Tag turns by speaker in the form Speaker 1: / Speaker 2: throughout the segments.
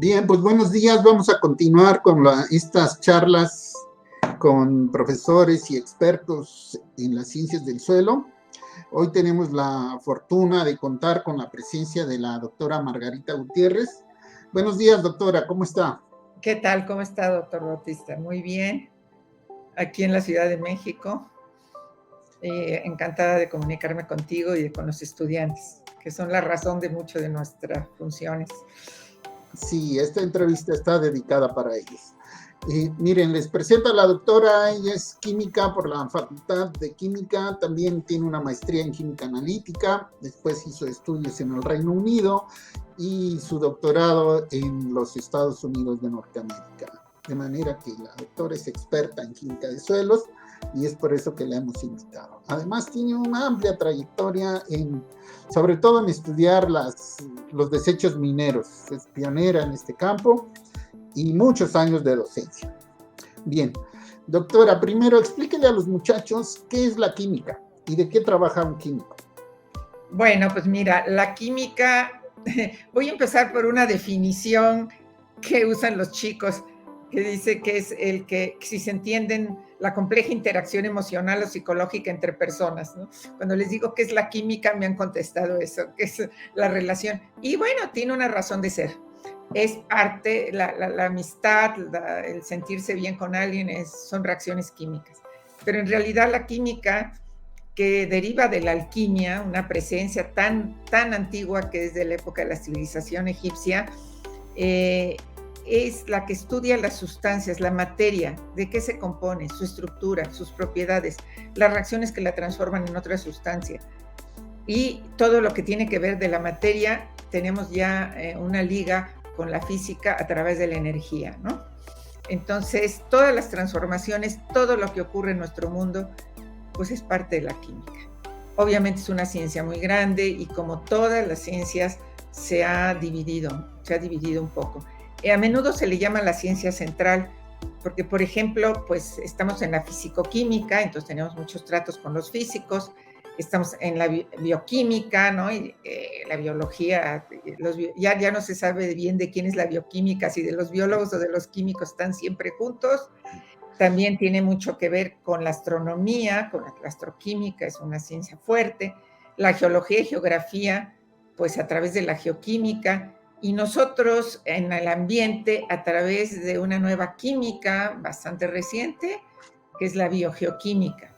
Speaker 1: Bien, pues buenos días. Vamos a continuar con estas charlas con profesores y expertos en las ciencias del suelo. Hoy tenemos la fortuna de contar con la presencia de la doctora Margarita Gutiérrez. Buenos días, doctora, ¿cómo está?
Speaker 2: ¿Qué tal? ¿Cómo está, doctor Bautista? Muy bien. Aquí en la Ciudad de México. Encantada de comunicarme contigo y con los estudiantes, que son la razón de mucho de nuestras funciones.
Speaker 1: Sí, esta entrevista está dedicada para ellos. Miren, les presento a la doctora. Ella es química por la Facultad de Química, también tiene una maestría en química analítica, después hizo estudios en el Reino Unido y su doctorado en los Estados Unidos de Norteamérica. De manera que la doctora es experta en química de suelos y es por eso que la hemos invitado. Además tiene una amplia trayectoria sobre todo en estudiar los desechos mineros. Es pionera en este campo y muchos años de docencia. Bien, doctora, primero explíquele a los muchachos qué es la química y de qué trabaja un químico.
Speaker 2: Bueno, pues mira, la química, voy a empezar por una definición que usan los chicos, que dice que es el que, si se entienden, la compleja interacción emocional o psicológica entre personas, ¿no? Cuando les digo qué es la química, me han contestado eso, que es la relación. Y bueno, tiene una razón de ser. Es parte, la amistad, el sentirse bien con alguien, son reacciones químicas. Pero en realidad la química, que deriva de la alquimia, una presencia tan antigua que es de la época de la civilización egipcia, es la que estudia las sustancias, la materia, de qué se compone, su estructura, sus propiedades, las reacciones que la transforman en otra sustancia. Y todo lo que tiene que ver de la materia, tenemos ya una liga con la física a través de la energía, ¿no? Entonces, todas las transformaciones, todo lo que ocurre en nuestro mundo, pues es parte de la química. Obviamente es una ciencia muy grande y como todas las ciencias se ha dividido un poco. A menudo se le llama la ciencia central porque, por ejemplo, pues estamos en la fisicoquímica, entonces tenemos muchos tratos con los físicos, estamos en la bioquímica, ¿no? Y la biología, ya no se sabe bien de quién es la bioquímica, si de los biólogos o de los químicos, están siempre juntos. También tiene mucho que ver con la astronomía, con la astroquímica, es una ciencia fuerte, la geología y geografía, pues a través de la geoquímica, y nosotros en el ambiente a través de una nueva química bastante reciente, que es la biogeoquímica,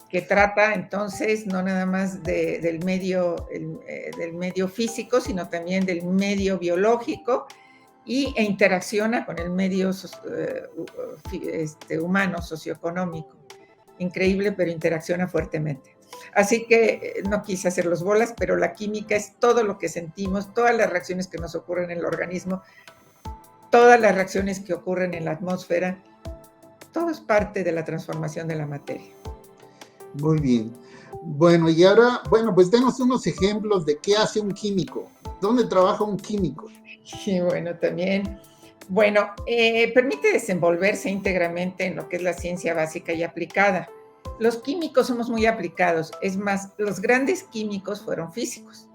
Speaker 2: que trata entonces no nada más del medio físico, sino también del medio biológico, e interacciona con el medio humano, socioeconómico. Increíble, pero interacciona fuertemente. Así que no quise hacer los bolas, pero la química es todo lo que sentimos, todas las reacciones que nos ocurren en el organismo, todas las reacciones que ocurren en la atmósfera, todo es parte de la transformación de la materia.
Speaker 1: Muy bien. Bueno, y ahora, pues denos unos ejemplos de qué hace un químico. ¿Dónde trabaja un químico?
Speaker 2: Y bueno, también, permite desenvolverse íntegramente en lo que es la ciencia básica y aplicada. Los químicos somos muy aplicados. Es más, los grandes químicos fueron físicos.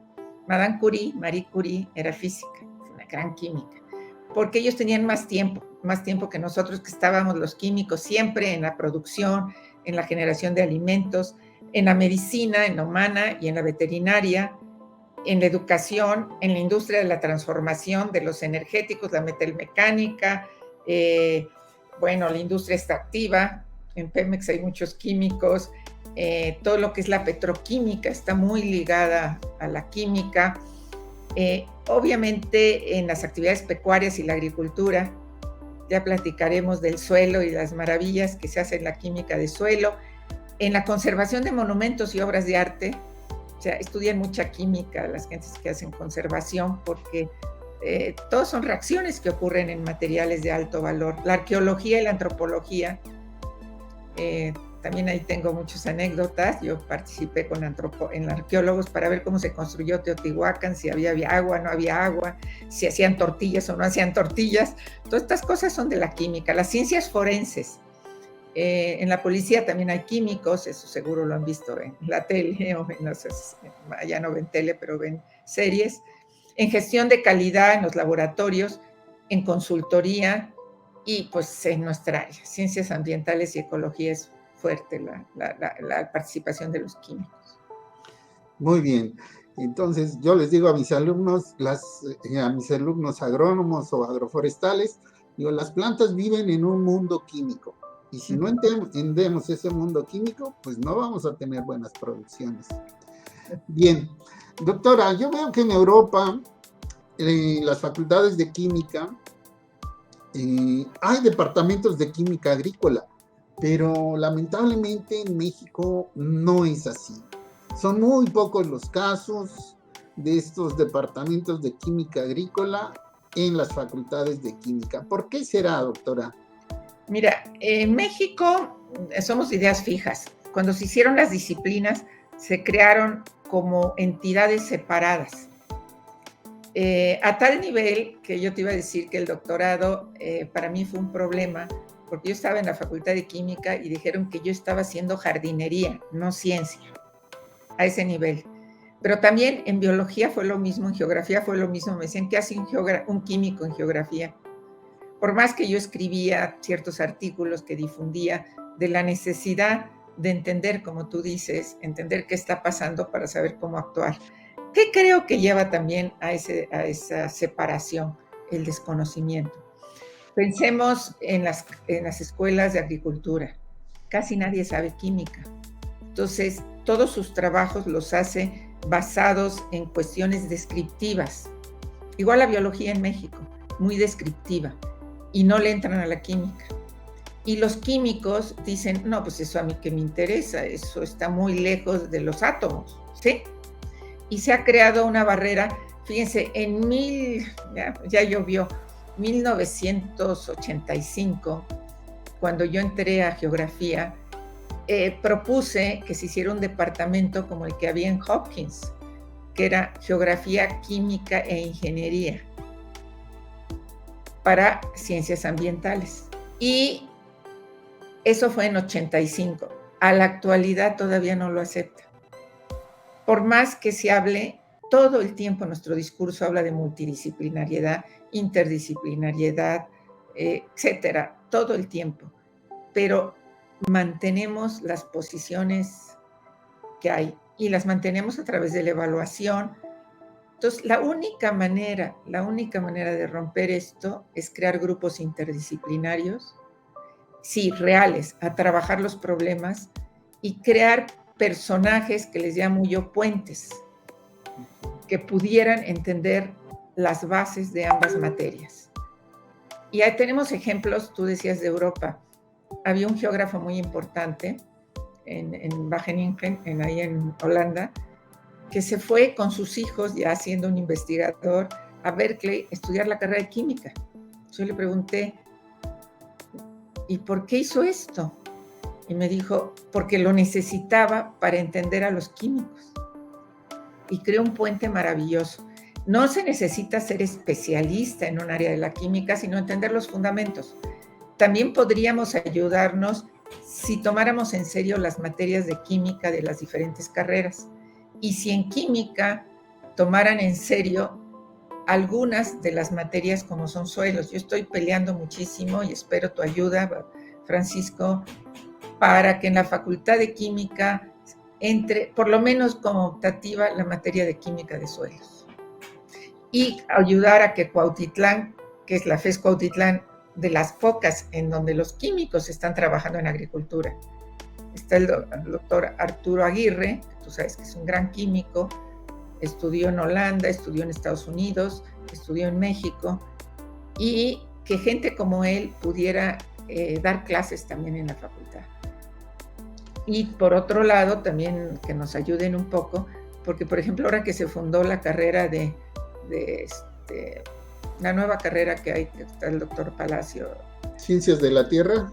Speaker 2: Marie Curie era física, una gran química, porque ellos tenían más tiempo que nosotros, que estábamos los químicos siempre en la producción, en la generación de alimentos, en la medicina, en la humana y en la veterinaria, en la educación, en la industria de la transformación de los energéticos, la metalmecánica, la industria extractiva. En Pemex hay muchos químicos, todo lo que es la petroquímica está muy ligada a la química. Obviamente en las actividades pecuarias y la agricultura, ya platicaremos del suelo y las maravillas que se hacen en la química de suelo. En la conservación de monumentos y obras de arte, o sea, estudian mucha química las gentes que hacen conservación, porque todas son reacciones que ocurren en materiales de alto valor. La arqueología y la antropología, también ahí tengo muchas anécdotas. Yo participé en arqueólogos para ver cómo se construyó Teotihuacán, si había agua, no había agua, si hacían tortillas o no hacían tortillas. Todas estas cosas son de la química. Las ciencias forenses, en la policía también hay químicos, eso seguro lo han visto en la tele, o no sé, ya no ven tele, pero ven series. en gestión de calidad en los laboratorios, en consultoría y pues en nuestra área, ciencias ambientales y ecología es fuerte la participación de los químicos.
Speaker 1: Muy bien. Entonces, yo les digo a mis alumnos, a mis alumnos agrónomos o agroforestales, digo, las plantas viven en un mundo químico. Y si no entendemos ese mundo químico, pues no vamos a tener buenas producciones. Bien, doctora, yo veo que en Europa, en las facultades de química, hay departamentos de química agrícola, pero lamentablemente en México no es así. Son muy pocos los casos de estos departamentos de química agrícola en las facultades de química. ¿Por qué será, doctora?
Speaker 2: Mira, en México somos ideas fijas. Cuando se hicieron las disciplinas, se crearon como entidades separadas. A tal nivel que yo te iba a decir que el doctorado para mí fue un problema, porque yo estaba en la Facultad de Química y dijeron que yo estaba haciendo jardinería, no ciencia, a ese nivel. Pero también en biología fue lo mismo, en geografía fue lo mismo. Me decían, ¿qué hace un químico en geografía? Por más que yo escribía ciertos artículos que difundía de la necesidad de entender, como tú dices, entender qué está pasando para saber cómo actuar. ¿Qué creo que lleva también a esa separación? El desconocimiento. Pensemos en las escuelas de agricultura. Casi nadie sabe química. Entonces, todos sus trabajos los hace basados en cuestiones descriptivas. Igual la biología en México, muy descriptiva, y no le entran a la química. Y los químicos dicen, no, pues eso a mí que me interesa, eso está muy lejos de los átomos, ¿sí? Y se ha creado una barrera, fíjense, ya llovió, 1985, cuando yo entré a geografía, propuse que se hiciera un departamento como el que había en Hopkins, que era geografía, química e ingeniería para ciencias ambientales. Y eso fue en 85. A la actualidad todavía no lo acepta. Por más que se hable, todo el tiempo nuestro discurso habla de multidisciplinariedad, interdisciplinariedad, etcétera, todo el tiempo. Pero mantenemos las posiciones que hay y las mantenemos a través de la evaluación. Entonces, la única manera de romper esto es crear grupos interdisciplinarios, sí, reales, a trabajar los problemas y crear personajes que les llamo yo puentes, que pudieran entender las bases de ambas materias. Y ahí tenemos ejemplos, tú decías de Europa. Había un geógrafo muy importante en Wageningen, ahí en Holanda, que se fue con sus hijos, ya siendo un investigador, a Berkeley, estudiar la carrera de química. Yo le pregunté, ¿y por qué hizo esto? Y me dijo, porque lo necesitaba para entender a los químicos. Y creó un puente maravilloso. No se necesita ser especialista en un área de la química, sino entender los fundamentos. También podríamos ayudarnos si tomáramos en serio las materias de química de las diferentes carreras. Y si en química tomaran en serio algunas de las materias como son suelos. Yo estoy peleando muchísimo y espero tu ayuda, Francisco, para que en la Facultad de Química entre, por lo menos como optativa, la materia de química de suelos. Y ayudar a que Cuautitlán, que es la FES Cuautitlán, de las pocas en donde los químicos están trabajando en agricultura. Está el doctor Arturo Aguirre, que tú sabes que es un gran químico, estudió en Holanda, estudió en Estados Unidos, estudió en México, y que gente como él pudiera dar clases también en la facultad. Y por otro lado, también que nos ayuden un poco, porque por ejemplo ahora que se fundó la carrera la nueva carrera que hay, que está el doctor Palacio.
Speaker 1: Ciencias de la Tierra.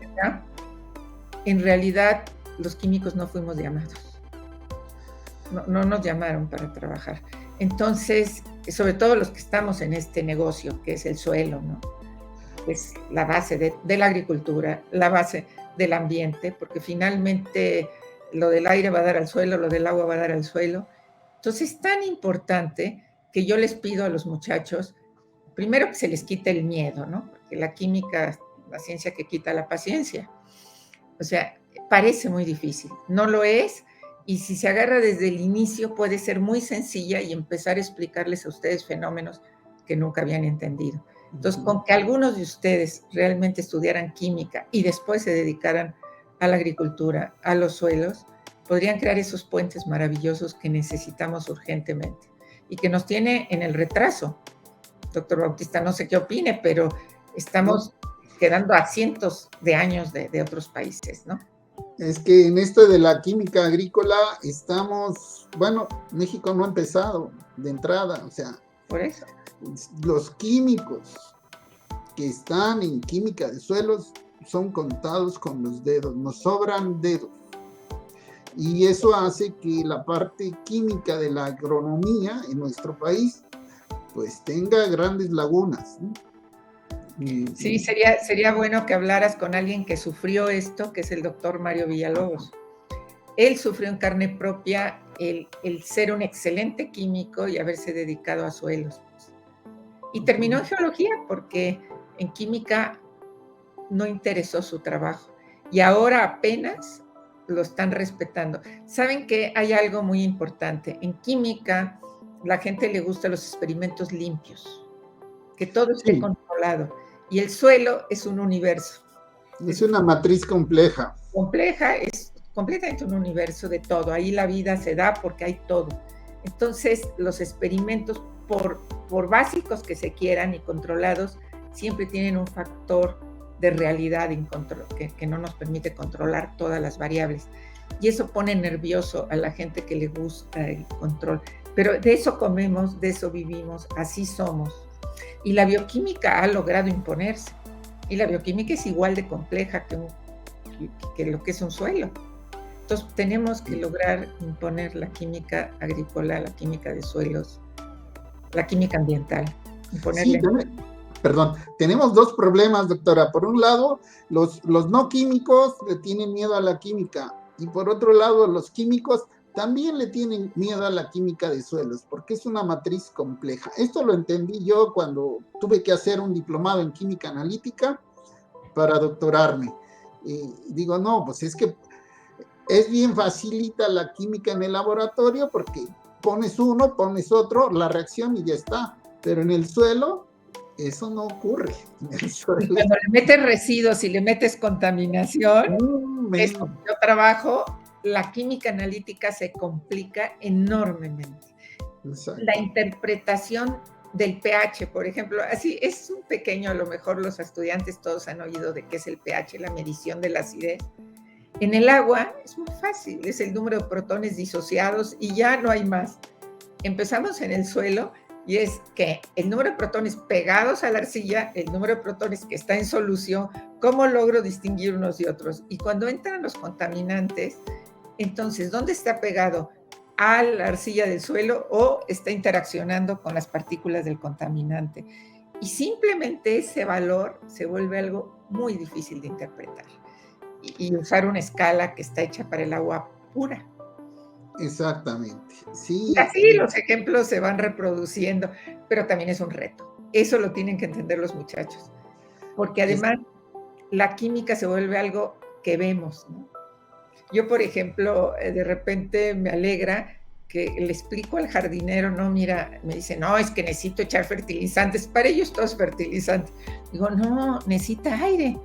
Speaker 2: En realidad, los químicos no fuimos llamados. No nos llamaron para trabajar. Entonces, sobre todo los que estamos en este negocio, que es el suelo, ¿no? Es la base de la agricultura, la base del ambiente, porque finalmente lo del aire va a dar al suelo, lo del agua va a dar al suelo. Entonces, es tan importante que yo les pido a los muchachos, primero que se les quite el miedo, ¿no? Porque la química, la ciencia que quita la paciencia. O sea, parece muy difícil, no lo es, y si se agarra desde el inicio puede ser muy sencilla y empezar a explicarles a ustedes fenómenos que nunca habían entendido. Entonces, con que algunos de ustedes realmente estudiaran química y después se dedicaran a la agricultura, a los suelos, podrían crear esos puentes maravillosos que necesitamos urgentemente y que nos tiene en el retraso. Doctor Bautista, no sé qué opine, pero estamos quedando a cientos de años de otros países, ¿no?
Speaker 1: Es que en esto de la química agrícola estamos, bueno, México no ha empezado de entrada, o sea,
Speaker 2: por eso
Speaker 1: los químicos que están en química de suelos son contados con los dedos, nos sobran dedos. Y eso hace que la parte química de la agronomía en nuestro país pues tenga grandes lagunas, ¿no?
Speaker 2: Sí, sería bueno que hablaras con alguien que sufrió esto, que es el doctor Mario Villalobos. Él sufrió en carne propia el ser un excelente químico y haberse dedicado a suelos. Y terminó en geología porque en química no interesó su trabajo. Y ahora apenas lo están respetando. Saben que hay algo muy importante. En química, la gente le gusta los experimentos limpios, que todo esté controlado. Y el suelo es un universo.
Speaker 1: Es una matriz compleja.
Speaker 2: Compleja, es completamente un universo de todo. Ahí la vida se da porque hay todo. Entonces, los experimentos, por básicos que se quieran y controlados, siempre tienen un factor de realidad que no nos permite controlar todas las variables. Y eso pone nervioso a la gente que le gusta el control. Pero de eso comemos, de eso vivimos, así somos. Y la bioquímica ha logrado imponerse. Y la bioquímica es igual de compleja que lo que es un suelo. Entonces tenemos que lograr imponer la química agrícola, la química de suelos, la química ambiental.
Speaker 1: Sí, tenemos dos problemas, doctora. Por un lado, los no químicos le tienen miedo a la química, y por otro lado, los químicos también le tienen miedo a la química de suelos, porque es una matriz compleja. Esto lo entendí yo cuando tuve que hacer un diplomado en química analítica para doctorarme. Digo, no, pues es que es bien facilita la química en el laboratorio porque pones uno, pones otro, la reacción y ya está. Pero en el suelo, eso no ocurre. En el suelo.
Speaker 2: Cuando le metes residuos y le metes contaminación, es como yo trabajo, la química analítica se complica enormemente. Exacto. La interpretación del pH, por ejemplo, así es un pequeño, a lo mejor los estudiantes todos han oído de qué es el pH, la medición de la acidez. En el agua es muy fácil, es el número de protones disociados y ya no hay más. Empezamos en el suelo y es que el número de protones pegados a la arcilla, el número de protones que está en solución, ¿cómo logro distinguir unos de otros? Y cuando entran los contaminantes, entonces, ¿dónde está pegado? ¿A la arcilla del suelo o está interaccionando con las partículas del contaminante? Y simplemente ese valor se vuelve algo muy difícil de interpretar. Y usar una escala que está hecha para el agua pura.
Speaker 1: Exactamente. Sí.
Speaker 2: Así los ejemplos se van reproduciendo, pero también es un reto. Eso lo tienen que entender los muchachos. Porque además la química se vuelve algo que vemos, ¿no? Yo, por ejemplo, de repente me alegra que le explico al jardinero, no, mira, me dice, no, es que necesito echar fertilizantes. Para ellos todo es fertilizante. Digo, no, necesita aire.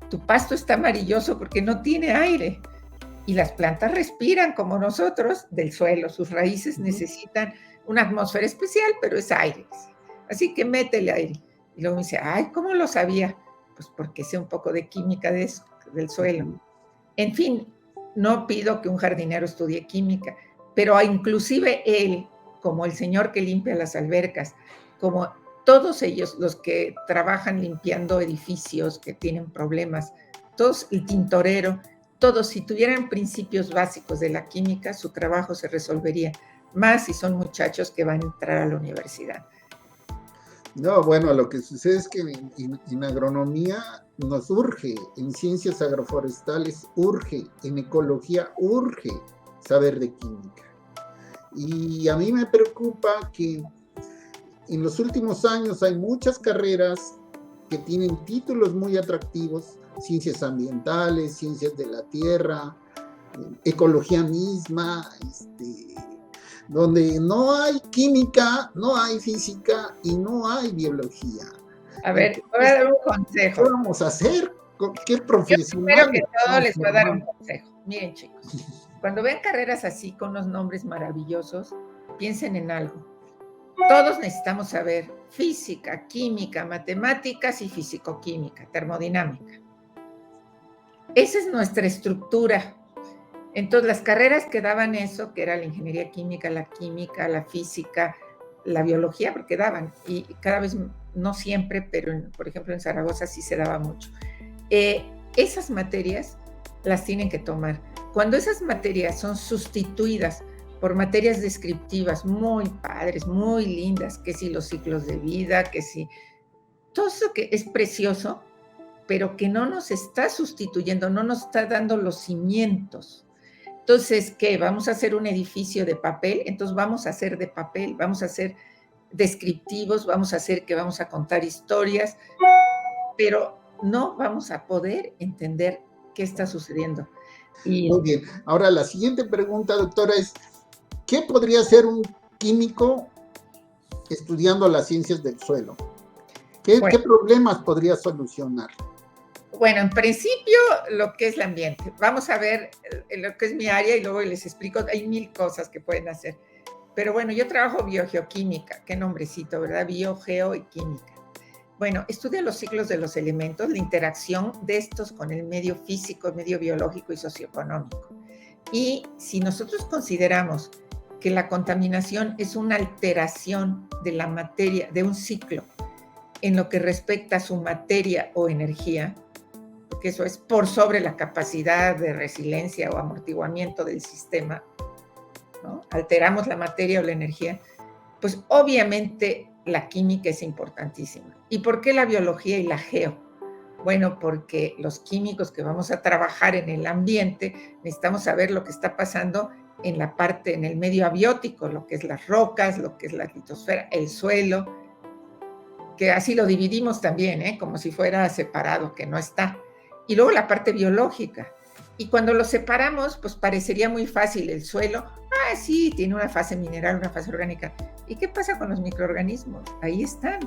Speaker 2: Tu pasto está amarilloso porque no tiene aire. Y las plantas respiran como nosotros del suelo. Sus raíces necesitan una atmósfera especial, pero es aire. Así que métele aire. Y luego me dice, ay, ¿cómo lo sabía? Pues porque sé un poco de química de eso, del suelo. En fin, no pido que un jardinero estudie química, pero inclusive él, como el señor que limpia las albercas, como todos ellos, los que trabajan limpiando edificios que tienen problemas, todos, el tintorero, todos, si tuvieran principios básicos de la química, su trabajo se resolvería, más si son muchachos que van a entrar a la universidad.
Speaker 1: No, bueno, lo que sucede es que en agronomía nos urge, en ciencias agroforestales urge, en ecología urge saber de química. Y a mí me preocupa que en los últimos años hay muchas carreras que tienen títulos muy atractivos, ciencias ambientales, ciencias de la tierra, ecología misma, donde no hay química, no hay física y no hay biología.
Speaker 2: A ver, voy a dar un consejo.
Speaker 1: ¿Qué vamos a hacer? ¿Qué profesional?
Speaker 2: Yo espero que todo les voy a dar un consejo. Miren, chicos, cuando ven carreras así con unos nombres maravillosos, piensen en algo. Todos necesitamos saber física, química, matemáticas y físico-química, termodinámica. Esa es nuestra estructura. Entonces, las carreras que daban eso, que era la ingeniería química, la física, la biología, porque daban, y cada vez, no siempre, pero por ejemplo en Zaragoza sí se daba mucho. Esas materias las tienen que tomar. Cuando esas materias son sustituidas por materias descriptivas muy padres, muy lindas, que si los ciclos de vida, que si todo eso que es precioso, pero que no nos está sustituyendo, no nos está dando los cimientos. Entonces, ¿qué? ¿Vamos a hacer un edificio de papel? Entonces vamos a hacer de papel, vamos a hacer descriptivos, vamos a hacer que vamos a contar historias, pero no vamos a poder entender qué está sucediendo.
Speaker 1: Muy bien. Ahora, la siguiente pregunta, doctora, es, ¿qué podría hacer un químico estudiando las ciencias del suelo? ¿Qué problemas podría solucionar?
Speaker 2: Bueno, en principio, lo que es el ambiente. Vamos a ver lo que es mi área y luego les explico. Hay 1000 cosas que pueden hacer. Pero bueno, yo trabajo biogeoquímica. Qué nombrecito, ¿verdad? Biogeo y química. Bueno, estudia los ciclos de los elementos, la interacción de estos con el medio físico, el medio biológico y socioeconómico. Y si nosotros consideramos que la contaminación es una alteración de la materia, de un ciclo, en lo que respecta a su materia o energía, porque eso es por sobre la capacidad de resiliencia o amortiguamiento del sistema, ¿no? Alteramos la materia o la energía, pues obviamente la química es importantísima. ¿Y por qué la biología y la geo? Bueno, porque los químicos que vamos a trabajar en el ambiente necesitamos saber lo que está pasando en la parte, en el medio abiótico, lo que es las rocas, lo que es la litosfera, el suelo, que así lo dividimos también, como si fuera separado, que no está. Y luego la parte biológica. Y cuando lo separamos, pues parecería muy fácil el suelo. Ah, sí, tiene una fase mineral, una fase orgánica. ¿Y qué pasa con los microorganismos? Ahí están.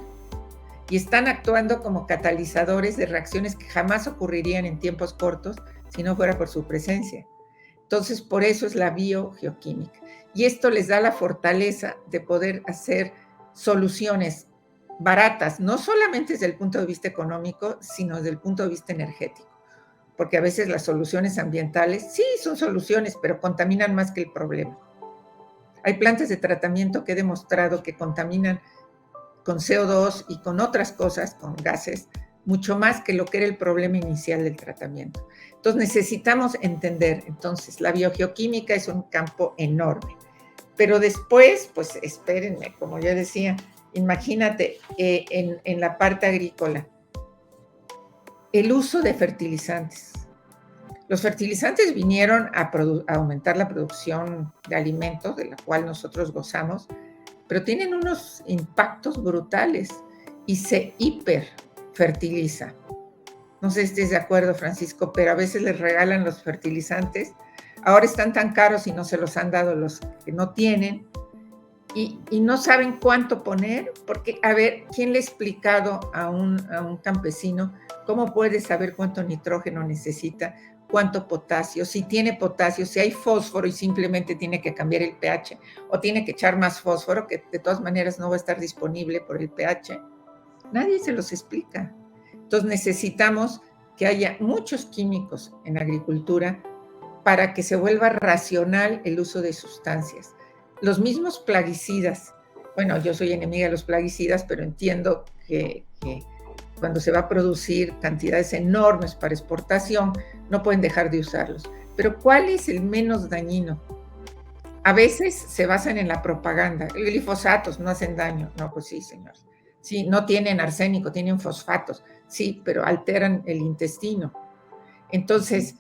Speaker 2: Y están actuando como catalizadores de reacciones que jamás ocurrirían en tiempos cortos si no fuera por su presencia. Entonces, por eso es la biogeoquímica. Y esto les da la fortaleza de poder hacer soluciones baratas, no solamente desde el punto de vista económico, sino desde el punto de vista energético. Porque a veces las soluciones ambientales, sí, son soluciones, pero contaminan más que el problema. Hay plantas de tratamiento que he demostrado que contaminan con CO2 y con otras cosas, con gases, mucho más que lo que era el problema inicial del tratamiento. Entonces necesitamos entender, entonces la biogeoquímica es un campo enorme, pero después, pues espérenme, como yo decía, imagínate en la parte agrícola, el uso de fertilizantes. Los fertilizantes vinieron a aumentar la producción de alimentos, de la cual nosotros gozamos, pero tienen unos impactos brutales y se hiperfertiliza. No sé si estés de acuerdo, Francisco, pero a veces les regalan los fertilizantes. Ahora están tan caros y no se los han dado los que no tienen. Y no saben cuánto poner, porque, a ver, ¿quién le ha explicado a un campesino cómo puede saber cuánto nitrógeno necesita, cuánto potasio, si tiene potasio, si hay fósforo y simplemente tiene que cambiar el pH, o tiene que echar más fósforo, que de todas maneras no va a estar disponible por el pH? Nadie se los explica. Entonces necesitamos que haya muchos químicos en agricultura para que se vuelva racional el uso de sustancias. Los mismos plaguicidas, bueno, yo soy enemiga de los plaguicidas, pero entiendo que cuando se va a producir cantidades enormes para exportación, no pueden dejar de usarlos. Pero ¿cuál es el menos dañino? A veces se basan en la propaganda. El glifosatos no hacen daño. No, pues sí, señor. Sí, no tienen arsénico, tienen fosfatos. Sí, pero alteran el intestino. Entonces,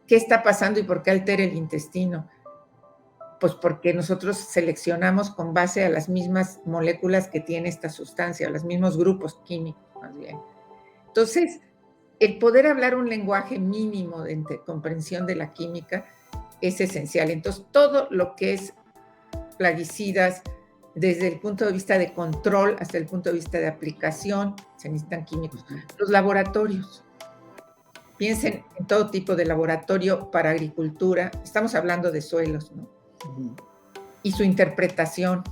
Speaker 2: ¿qué está pasando y por qué altera el intestino? Pues porque nosotros seleccionamos con base a las mismas moléculas que tiene esta sustancia, a los mismos grupos químicos, más bien. Entonces, el poder hablar un lenguaje mínimo de comprensión de la química es esencial. Entonces, todo lo que es plaguicidas, desde el punto de vista de control hasta el punto de vista de aplicación, se necesitan químicos. Los laboratorios. Piensen en todo tipo de laboratorio para agricultura. Estamos hablando de suelos, ¿no? Y su interpretación.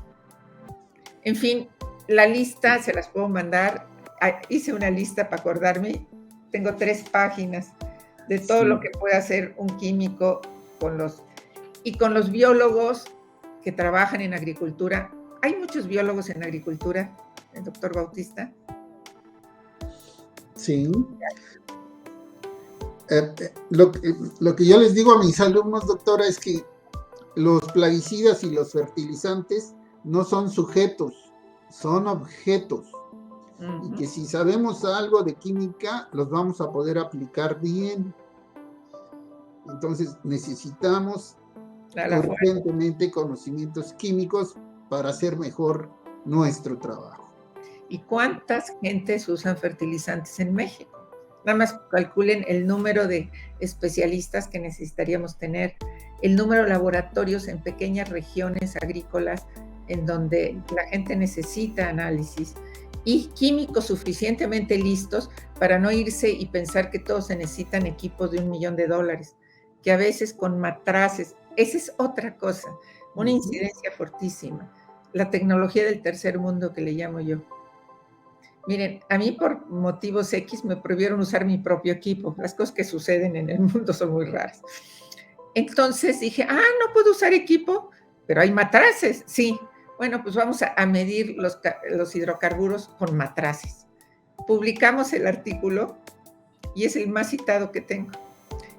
Speaker 2: En fin, la lista se las puedo mandar. Hice una lista para acordarme. Tengo 3 páginas de todo lo que puede hacer un químico con los biólogos que trabajan en agricultura. Hay muchos biólogos en agricultura, el doctor Bautista.
Speaker 1: Sí. Lo que yo les digo a mis alumnos, doctora, es que los plaguicidas y los fertilizantes no son sujetos, son objetos. Y que si sabemos algo de química, los vamos a poder aplicar bien. Entonces necesitamos urgentemente conocimientos químicos para hacer mejor nuestro trabajo.
Speaker 2: ¿Y cuántas gentes usan fertilizantes en México? Nada más calculen el número de especialistas que necesitaríamos tener, el número de laboratorios en pequeñas regiones agrícolas en donde la gente necesita análisis y químicos suficientemente listos para no irse y pensar que todos se necesitan equipos de $1 millón, que a veces con matraces, esa es otra cosa, una incidencia fortísima, la tecnología del tercer mundo que le llamo yo. Miren, a mí por motivos X me prohibieron usar mi propio equipo. Las cosas que suceden en el mundo son muy raras. Entonces dije, no puedo usar equipo, pero hay matraces. Sí, bueno, pues vamos a medir los hidrocarburos con matraces. Publicamos el artículo y es el más citado que tengo.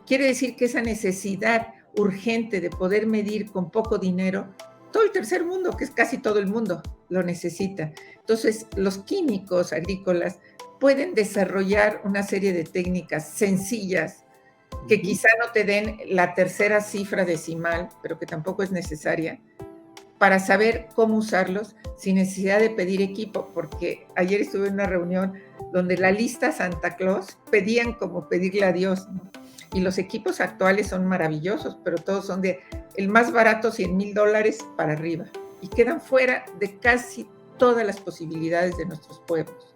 Speaker 2: Quiere decir que esa necesidad urgente de poder medir con poco dinero, todo el tercer mundo, que es casi todo el mundo, lo necesita. Entonces, los químicos agrícolas pueden desarrollar una serie de técnicas sencillas que quizá no te den la tercera cifra decimal, pero que tampoco es necesaria, para saber cómo usarlos sin necesidad de pedir equipo, porque ayer estuve en una reunión donde la lista Santa Claus pedían como pedirle a Dios, ¿no? Y los equipos actuales son maravillosos, pero todos son de el más barato, $100,000 para arriba, y quedan fuera de casi todas las posibilidades de nuestros pueblos.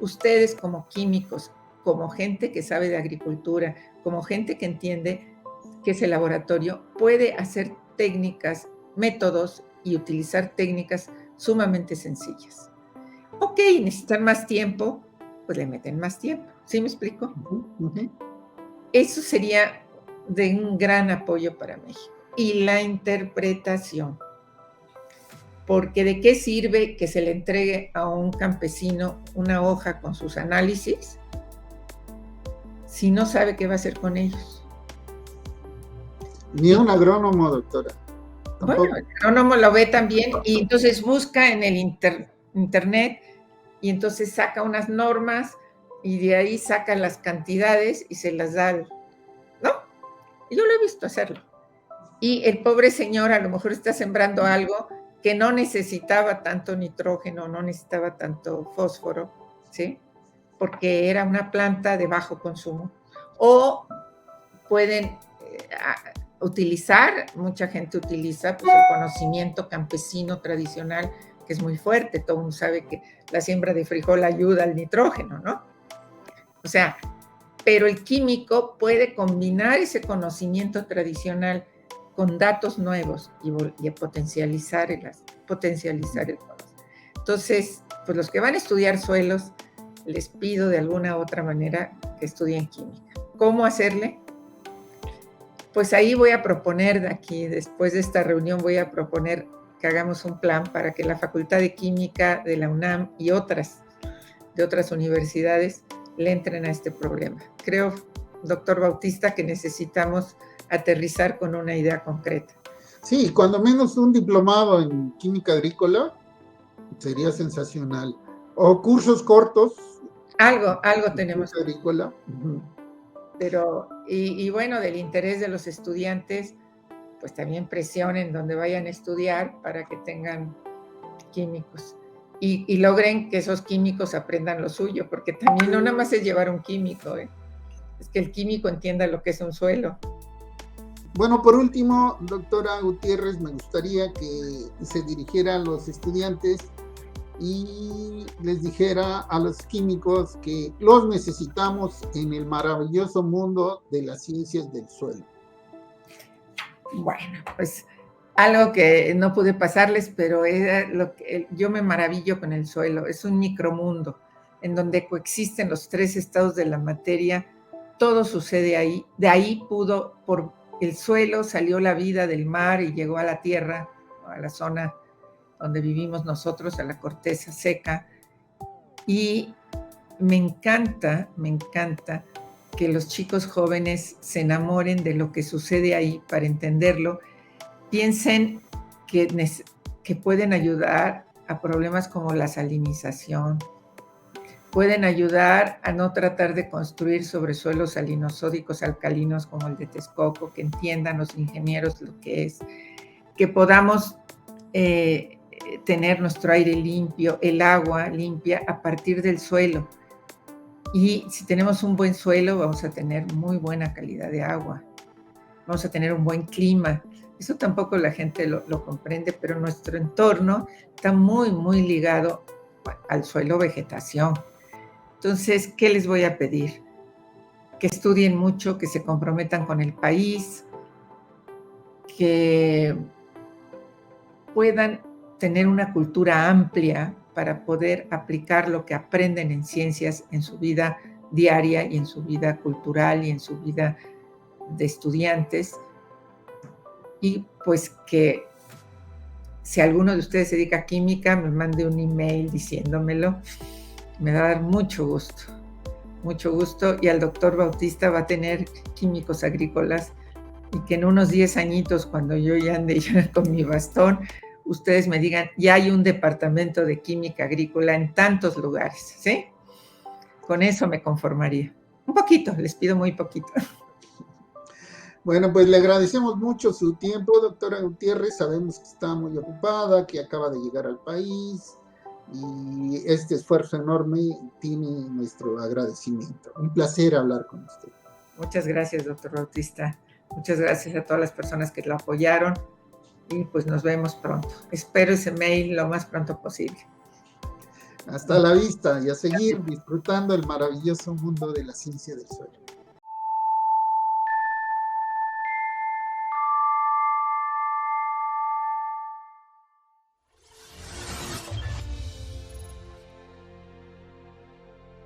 Speaker 2: Ustedes como químicos, como gente que sabe de agricultura, como gente que entiende que ese laboratorio puede hacer técnicas, métodos y utilizar técnicas sumamente sencillas. Ok, necesitan más tiempo, pues le meten más tiempo. ¿Sí me explico? Eso sería de un gran apoyo para México. Y la interpretación. Porque ¿de qué sirve que se le entregue a un campesino una hoja con sus análisis si no sabe qué va a hacer con ellos?
Speaker 1: Ni un agrónomo, doctora.
Speaker 2: Tampoco. Bueno, el agrónomo lo ve también y entonces busca en el internet y entonces saca unas normas y de ahí saca las cantidades y se las da, ¿no? Y yo lo he visto hacerlo. Y el pobre señor a lo mejor está sembrando algo que no necesitaba tanto nitrógeno, no necesitaba tanto fósforo, ¿sí? Porque era una planta de bajo consumo. O pueden utilizar, mucha gente utiliza pues, el conocimiento campesino tradicional, que es muy fuerte. Todo el mundo sabe que la siembra de frijol ayuda al nitrógeno, ¿no? O sea, pero el químico puede combinar ese conocimiento tradicional con datos nuevos y potencializar el conocimiento. Entonces, pues los que van a estudiar suelos, les pido de alguna u otra manera que estudien química. ¿Cómo hacerle? Pues ahí voy a proponer, después de esta reunión, voy a proponer que hagamos un plan para que la Facultad de Química de la UNAM y de otras universidades le entren a este problema. Creo, doctor Bautista, que necesitamos aterrizar con una idea concreta.
Speaker 1: Sí, cuando menos un diplomado en química agrícola sería sensacional. O cursos cortos.
Speaker 2: Algo tenemos.
Speaker 1: Agrícola.
Speaker 2: Pero, y bueno, del interés de los estudiantes, pues también presionen donde vayan a estudiar para que tengan químicos y logren que esos químicos aprendan lo suyo, porque también no nada más es llevar un químico, es que el químico entienda lo que es un suelo.
Speaker 1: Bueno, por último, doctora Gutiérrez, me gustaría que se dirigiera a los estudiantes y les dijera a los químicos que los necesitamos en el maravilloso mundo de las ciencias del suelo.
Speaker 2: Bueno, pues algo que no pude pasarles, pero era lo que yo me maravillo con el suelo. Es un micromundo en donde coexisten los 3 estados de la materia. Todo sucede ahí. De ahí por el suelo salió la vida del mar y llegó a la tierra, a la zona donde vivimos nosotros, a la corteza seca. Y me encanta que los chicos jóvenes se enamoren de lo que sucede ahí para entenderlo. Piensen que pueden ayudar a problemas como la salinización, pueden ayudar a no tratar de construir sobre suelos salinosódicos alcalinos como el de Texcoco, que entiendan los ingenieros lo que es, que podamos tener nuestro aire limpio, el agua limpia a partir del suelo. Y si tenemos un buen suelo, vamos a tener muy buena calidad de agua, vamos a tener un buen clima. Eso tampoco la gente lo comprende, pero nuestro entorno está muy, muy ligado al suelo vegetación. Entonces, ¿qué les voy a pedir? Que estudien mucho, que se comprometan con el país, que puedan tener una cultura amplia para poder aplicar lo que aprenden en ciencias en su vida diaria y en su vida cultural y en su vida de estudiantes. Y pues que si alguno de ustedes se dedica a química, me mande un email diciéndomelo. Me va a dar mucho gusto. Y al doctor Bautista va a tener químicos agrícolas y que en unos 10 añitos, cuando yo ya ande ya con mi bastón, ustedes me digan, ya hay un departamento de química agrícola en tantos lugares, ¿sí? Con eso me conformaría. Un poquito, les pido muy poquito.
Speaker 1: Bueno, pues le agradecemos mucho su tiempo, doctora Gutiérrez. Sabemos que está muy ocupada, que acaba de llegar al país y este esfuerzo enorme tiene nuestro agradecimiento. Un placer hablar con usted.
Speaker 2: Muchas gracias, doctor Bautista. Muchas gracias a todas las personas que lo apoyaron y pues nos vemos pronto. Espero ese mail lo más pronto posible.
Speaker 1: Hasta la vista y a seguir disfrutando el maravilloso mundo de la ciencia del suelo.